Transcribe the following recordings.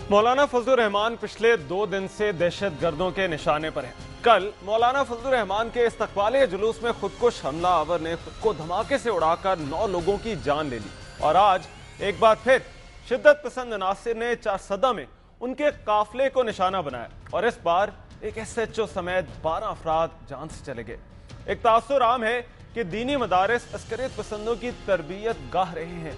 مولانا فضل الرحمان پچھلے 2 دن سے دہشت گردوں کے نشانے پر ہیں۔ کل مولانا فضل الرحمان کے استقبالیہ جلوس میں خودکش حملہ آور نے خود کو دھماکے سے اڑا کر 9 لوگوں کی جان لے لی، اور آج ایک بار پھر شدت پسند عناصر نے چارسدہ میں ان کے قافلے کو نشانہ بنایا، اور اس بار ایک ایس ایچ او سمیت 12 افراد جان سے چلے گئے۔ ایک تاثر عام ہے کہ دینی مدارس عسکریت پسندوں کی تربیت گاہ رہے ہیں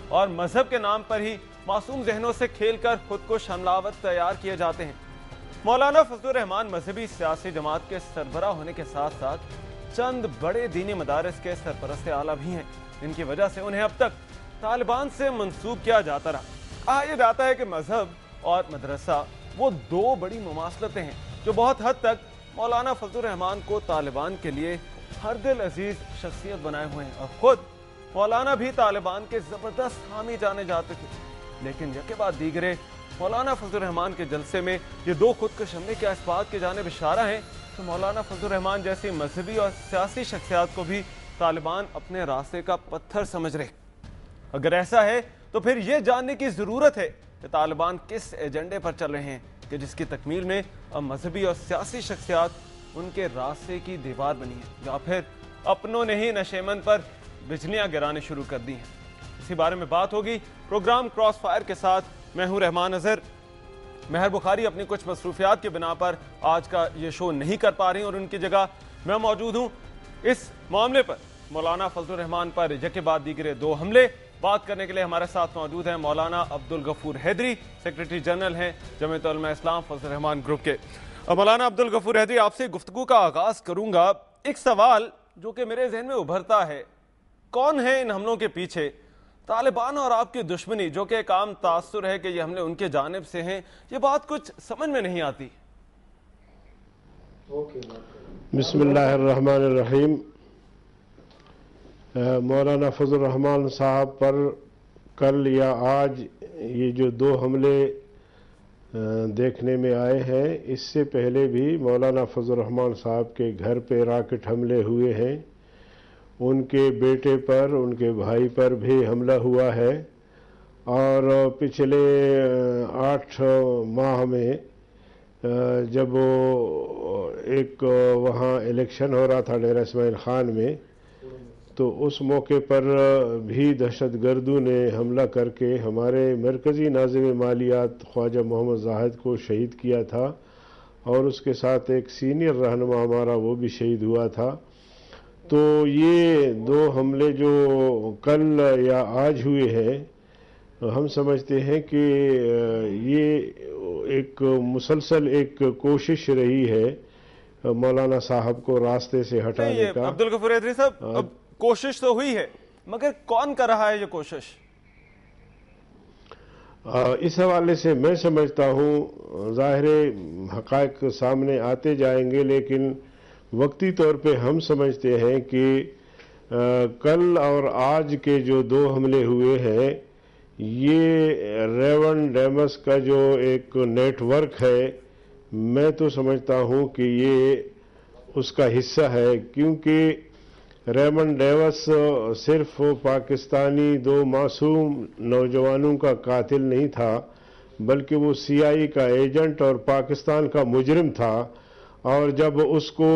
اور مذہب کے نام پر ہی معصوم ذہنوں سے کھیل کر خودکش حملہ آور تیار کیے جاتے ہیں۔ مولانا فضل الرحمان مذہبی سیاسی جماعت کے سربراہ ہونے کے ساتھ ساتھ چند بڑے دینی مدارس کے سرپرست اعلیٰ بھی ہیں، جن کی وجہ سے انہیں اب تک طالبان سے منسوب کیا جاتا رہا۔ کہا یہ جاتا ہے کہ مذہب اور مدرسہ وہ 2 بڑی مماثلتیں ہیں جو بہت حد تک مولانا فضل الرحمان کو طالبان کے لیے ہر دل عزیز شخصیت بنائے ہوئے ہیں، اور خود مولانا بھی طالبان کے زبردست حامی جانے جاتے تھے۔ لیکن یکے بعد دیگرے مولانا فضل الرحمان کے جلسے میں یہ 2 خودکش حملے کے اس بات کی جانب اشارہ ہیں کہ مولانا فضل الرحمان جیسی مذہبی اور سیاسی شخصیات کو بھی طالبان اپنے راستے کا پتھر سمجھ رہے۔ اگر ایسا ہے تو پھر یہ جاننے کی ضرورت ہے کہ طالبان کس ایجنڈے پر چل رہے ہیں کہ جس کی تکمیل میں اب مذہبی اور سیاسی شخصیات ان کے راستے کی دیوار بنی ہے، یا پھر اپنوں نے ہی نشیمن پر بجلیاں گرانے شروع کر دی ہیں۔ اسی بارے میں بات ہوگی پروگرام کراس فائر کے ساتھ۔ میں ہوں رحمان اظہر۔ مہر بخاری اپنی کچھ مصروفیات کی بنا پر آج کا یہ شو نہیں کر پا رہی اور ان کی جگہ میں موجود ہوں۔ اس معاملے پر مولانا فضل الرحمان پر یکے بعد دیگرے 2 حملے بات کرنے کے لیے ہمارے ساتھ موجود ہیں مولانا عبدالغفور حیدری، سیکریٹری جنرل ہیں جمعیت علماء اسلام فضل الرحمان گروپ کے۔ مولانا عبدالغفور حیدری، آپ سے گفتگو کا آغاز کروں گا۔ ایک سوال جو کہ میرے ذہن میں ابھرتا ہے، کون ہے ان حملوں کے پیچھے؟ طالبان اور آپ کی دشمنی، جو کہ ایک عام تاثر ہے کہ یہ حملے ان کے جانب سے ہیں، یہ بات کچھ سمجھ میں نہیں آتی۔ بسم اللہ الرحمن الرحیم۔ مولانا فضل الرحمان صاحب پر کل یا آج یہ جو 2 حملے دیکھنے میں آئے ہیں، اس سے پہلے بھی مولانا فضل الرحمان صاحب کے گھر پہ راکٹ حملے ہوئے ہیں، ان کے بیٹے پر، ان کے بھائی پر بھی حملہ ہوا ہے، اور پچھلے 8 ماہ میں جب ایک وہاں الیکشن ہو رہا تھا ڈیرہ اسماعیل خان میں، تو اس موقع پر بھی دہشت گردوں نے حملہ کر کے ہمارے مرکزی ناظم مالیات خواجہ محمد زاہد کو شہید کیا تھا، اور اس کے ساتھ ایک سینئر رہنما ہمارا وہ بھی شہید ہوا تھا۔ تو یہ 2 حملے جو کل یا آج ہوئے ہیں، ہم سمجھتے ہیں کہ یہ ایک مسلسل ایک کوشش رہی ہے مولانا صاحب کو راستے سے ہٹانے کا۔ عبدالغفور حیدری صاحب، کوشش تو ہوئی ہے، مگر کون کر رہا ہے یہ کوشش؟ اس حوالے سے میں سمجھتا ہوں ظاہر حقائق سامنے آتے جائیں گے، لیکن وقتی طور پہ ہم سمجھتے ہیں کہ کل اور آج کے جو 2 حملے ہوئے ہیں، یہ ریون ڈیمس کا جو ایک نیٹ ورک ہے، میں تو سمجھتا ہوں کہ یہ اس کا حصہ ہے، کیونکہ ریون ڈیوس صرف پاکستانی 2 معصوم نوجوانوں کا قاتل نہیں تھا، بلکہ وہ سی آئی کا ایجنٹ اور پاکستان کا مجرم تھا، اور جب اس کو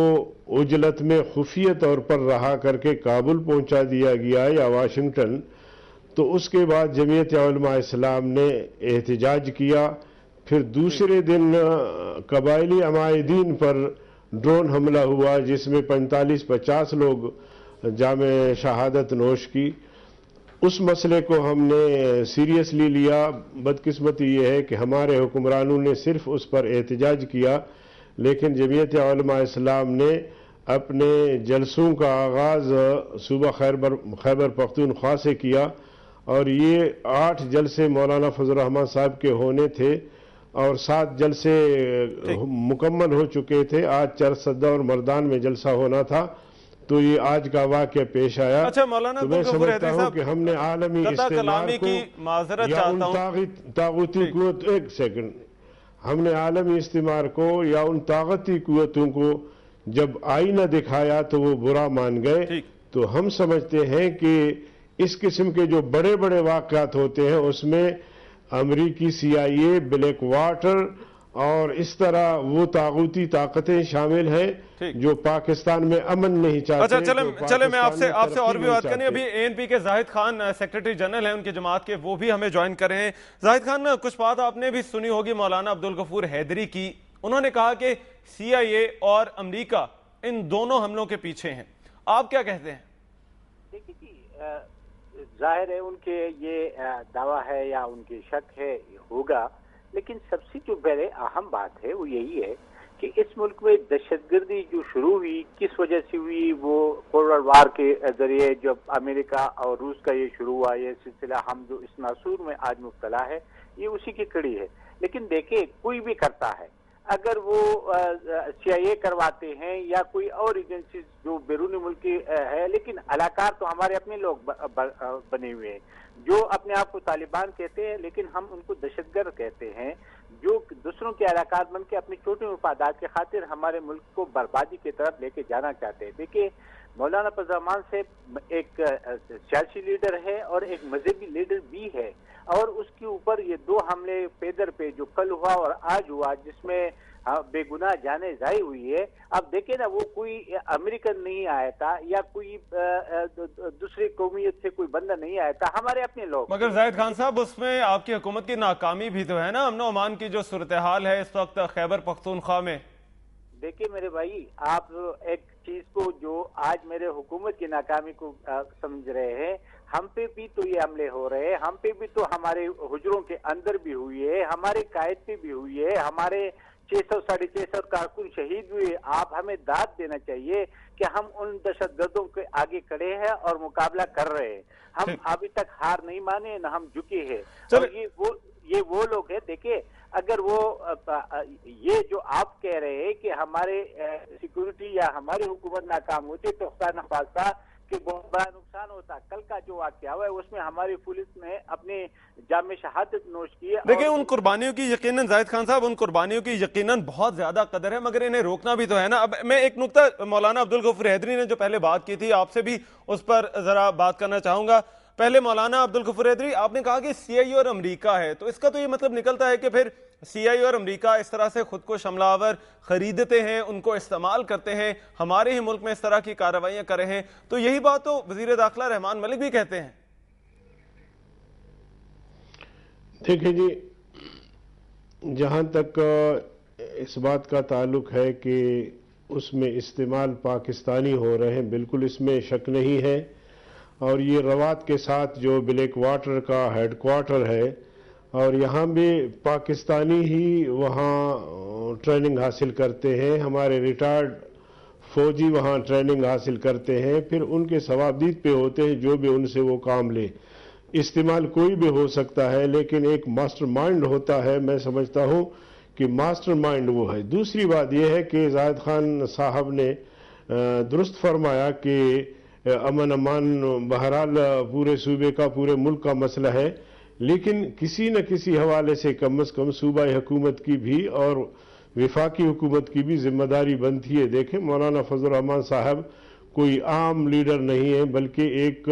عجلت میں خفیہ طور پر رہا کر کے کابل پہنچا دیا گیا یا واشنگٹن، تو اس کے بعد جمعیت علماء اسلام نے احتجاج کیا۔ پھر دوسرے دن قبائلی عمائدین پر ڈرون حملہ ہوا، جس میں 45-50 لوگ جامِ شہادت نوش کی۔ اس مسئلے کو ہم نے سیریسلی لیا۔ بدقسمتی یہ ہے کہ ہمارے حکمرانوں نے صرف اس پر احتجاج کیا، لیکن جمعیت علماء اسلام نے اپنے جلسوں کا آغاز صوبہ خیبر پختونخوا سے کیا، اور یہ 8 جلسے مولانا فضل الرحمان صاحب کے ہونے تھے، اور 7 جلسے مکمل ہو چکے تھے۔ آج چرسدہ اور مردان میں جلسہ ہونا تھا، تو یہ آج کا واقعہ پیش آیا۔ اچھا مولانا، تو میں سمجھتا ہوں کہ ہم نے عالمی استعمار کو یا ان طاغوتی قوت ایک سیکنڈ ہم نے عالمی استعمار کو یا ان طاقتی قوتوں کو جب آئینہ دکھایا تو وہ برا مان گئے۔ تو ہم سمجھتے ہیں کہ اس قسم کے جو بڑے بڑے واقعات ہوتے ہیں، اس میں अमरीकी CIA, ब्लैक वाटर और इस तरह वो तागूती ताकतें शामिल हैं जो पाकिस्तान में अमन नहीं चाहते। अच्छा, चले मैं आपसे और भी बात करनी। अभी ANP के जाहिद खान सेक्रेटरी जनरल हैं उनकी जमात के, वो भी हमें ज्वाइन कर रहे हैं। जाहिद खान, कुछ बात आपने भी सुनी होगी मौलाना अब्दुल गफूर हैदरी की। उन्होंने कहा कि CIA और अमरीका इन दोनों हमलों के पीछे हैं। आप क्या कहते हैं? देखिए जी, जाहिर है उनके ये दावा है या उनकी शक है, होगा, लेकिन सबसे जो पहले अहम बात है वो यही है कि इस मुल्क में दहशतगर्दी जो शुरू हुई किस वजह से हुई, वो कोल्ड वार के जरिए जब अमेरिका और रूस का ये शुरू हुआ, ये सिलसिला हम जो इस नासूर में आज मुब्तला है, ये उसी की कड़ी है। लेकिन देखिए, कोई भी करता है, अगर वो CIA करवाते हैं या कोई और एजेंसी जो बैरूनी मुल्की है, लेकिन अलाकार तो हमारे अपने लोग बने हुए हैं जो अपने आप को तालिबान कहते हैं, लेकिन हम उनको दहशतगर्द कहते हैं, जो दूसरों के अलाकार बन के अपनी छोटे मफादात के खातिर हमारे मुल्क को बर्बादी की तरफ लेके जाना चाहते हैं। देखिए, मौलाना फजल रहमान से एक सियासी लीडर है और एक मजहबी लीडर भी है, और उसके ऊपर ये दो हमले पैदर पे जो कल हुआ और आज हुआ, जिसमें बेगुनाह जाने जाई हुई है। अब देखे ना, वो कोई अमेरिकन नहीं आया था या कोई दूसरी कौमियत से कोई बंदा नहीं आया था, हमारे अपने लोग। मगर जाहिद खान साहब, उसमें आपकी हुकूमत की नाकामी भी तो है ना। अमन अमान की जो सूरत हाल है इस वक्त खैबर पख्तूनख्वा में। देखिए मेरे भाई, आप एक चीज को जो आज मेरे हुकूमत की नाकामी को समझ रहे हैं, हम पे भी तो ये हमले हो रहे हैं, हम पे भी तो हमारे हुजरों के अंदर भी हुई है, हमारे कायद पे भी हुई है, हमारे 600 साढ़े 600 कारकुन शहीद हुए। आप हमें दाद देना चाहिए कि हम उन दहशतगर्दों के आगे खड़े हैं और मुकाबला कर रहे हैं। हम अभी तक हार नहीं माने, न हम झुके हैं। और ये वो लोग हैं। देखिए, अगर वो ये जो आप कह रहे हैं कि हमारे सिक्योरिटी या हमारी हुकूमत नाकाम होती तो खुदा न खास्ता कि बहुत बड़ा नुकसान होता। कल का जो वाकया हुआ है उसमें हमारी पुलिस ने अपने जाम शहादत नोश की है। देखिए, उन कुर्बानियों की यकीनन जाहिद खान साहब, उन कुर्बानियों की यकीनन बहुत ज्यादा कदर है, मगर इन्हें रोकना भी तो है ना। अब मैं एक नुक्ता मौलाना अब्दुल गफूर हैदरी ने जो पहले बात की थी, आपसे भी उस पर जरा बात करना चाहूंगा। पहले मौलाना अब्दुल गफूर हैदरी, आपने कहा कि CIA और अमरीका है, तो इसका तो ये मतलब निकलता है कि फिर CIA और अमरीका इस तरह से खुद को हमलावर खरीदते हैं, उनको इस्तेमाल करते हैं, हमारे ही मुल्क में इस तरह की कार्रवाइयां कर रहे हैं। तो यही बात तो वजीर दाखिला रहमान मलिक भी कहते हैं। देखिए जी, जहां तक इस बात का ताल्लुक है कि उसमें इस्तेमाल पाकिस्तानी हो रहे हैं, बिल्कुल इसमें शक नहीं है। और ये रवात के साथ जो ब्लैक वाटर का हेडक्वार्टर है, और यहाँ भी पाकिस्तानी ही वहाँ ट्रेनिंग हासिल करते हैं, हमारे रिटायर्ड फौजी वहाँ ट्रेनिंग हासिल करते हैं, फिर उनके सवाबदीद पे होते हैं जो भी उनसे वो काम ले। इस्तेमाल कोई भी हो सकता है, लेकिन एक मास्टर माइंड होता है। मैं समझता हूँ कि मास्टर माइंड वो है। दूसरी बात यह है कि जाहिद खान साहब ने दुरुस्त फरमाया कि अमन अमान बहरहाल पूरे सूबे का, पूरे मुल्क का मसला है, लेकिन किसी न किसी हवाले से कम सूबाई हुकूमत की भी और विफाकी हुकूमत की भी जिम्मेदारी बनती है। देखें, मौलाना फजल रहमान साहब कोई आम लीडर नहीं है, बल्कि एक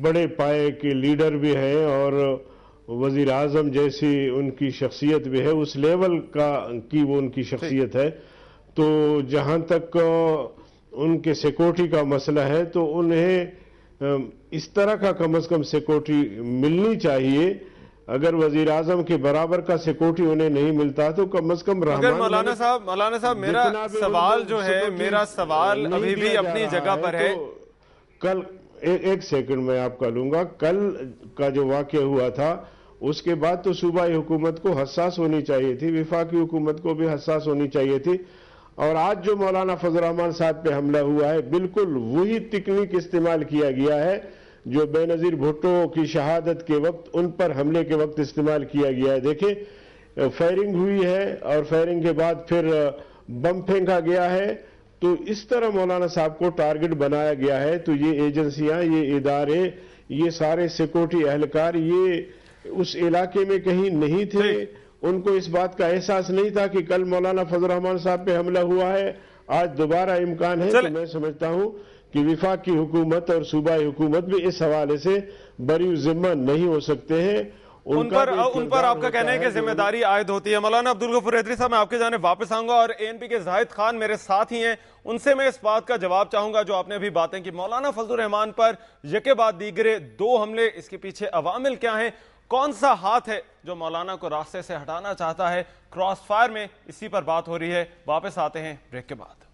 बड़े पाए के लीडर भी हैं और वजीर आजम जैसी उनकी शख्सियत भी है, उस लेवल की वो उनकी शख्सियत है। तो जहाँ तक उनके सिक्योरिटी का मसला है, तो उन्हें इस तरह का कम से कम सिक्योरिटी मिलनी चाहिए। अगर वजीर आजम के बराबर का सिक्योरिटी उन्हें नहीं मिलता तो कम से कम मौलाना साहब मेरा सवाल जो है, मेरा सवाल अभी भी अपनी जगह पर है। कल एक सेकंड में आपका लूंगा। कल का जो वाकया हुआ था, उसके बाद तो सूबाई हुकूमत को हसास होनी चाहिए थी, विफाकी हुकूमत को भी हसास होनी चाहिए थी। और आज जो मौलाना फजल रहमान साहब पे हमला हुआ है, बिल्कुल वही तकनीक इस्तेमाल किया गया है जो बेनजीर भुट्टो की शहादत के वक्त, उन पर हमले के वक्त इस्तेमाल किया गया है। देखिए, फायरिंग हुई है और फायरिंग के बाद फिर बम फेंका गया है। तो इस तरह मौलाना साहब को टारगेट बनाया गया है। तो ये एजेंसियां, ये इदारे, ये सारे सिक्योरिटी एहलकार ये उस इलाके में कहीं नहीं थे। उनको इस बात का एहसास नहीं था कि कल मौलाना फजल रहमान साहब पे हमला हुआ है, आज दोबारा इम्कान है। तो मैं समझता हूं कि विफाकी हुकूमत और सूबाई हुकूमत भी इस हवाले से बरी जिम्मा नहीं हो सकते हैं। उन पर आपका कहना है कि जिम्मेदारी आयद होती है। मौलाना अब्दुल गफूर हैदरी साहब, मैं आपके जानिब वापस आऊंगा और ANP के जाहिद खान मेरे साथ ही हैं, उनसे मैं इस बात का जवाब चाहूंगा जो आपने अभी बातें की। मौलाना फजलुर रहमान पर यके बाद दीगरे 2 हमले, इसके पीछे अवामिल क्या हैं, कौन सा हाथ है जो मौलाना को रास्ते से हटाना चाहता है क्रॉस फायर में, इसी पर बात हो रही है। वापस आते हैं ब्रेक के बाद।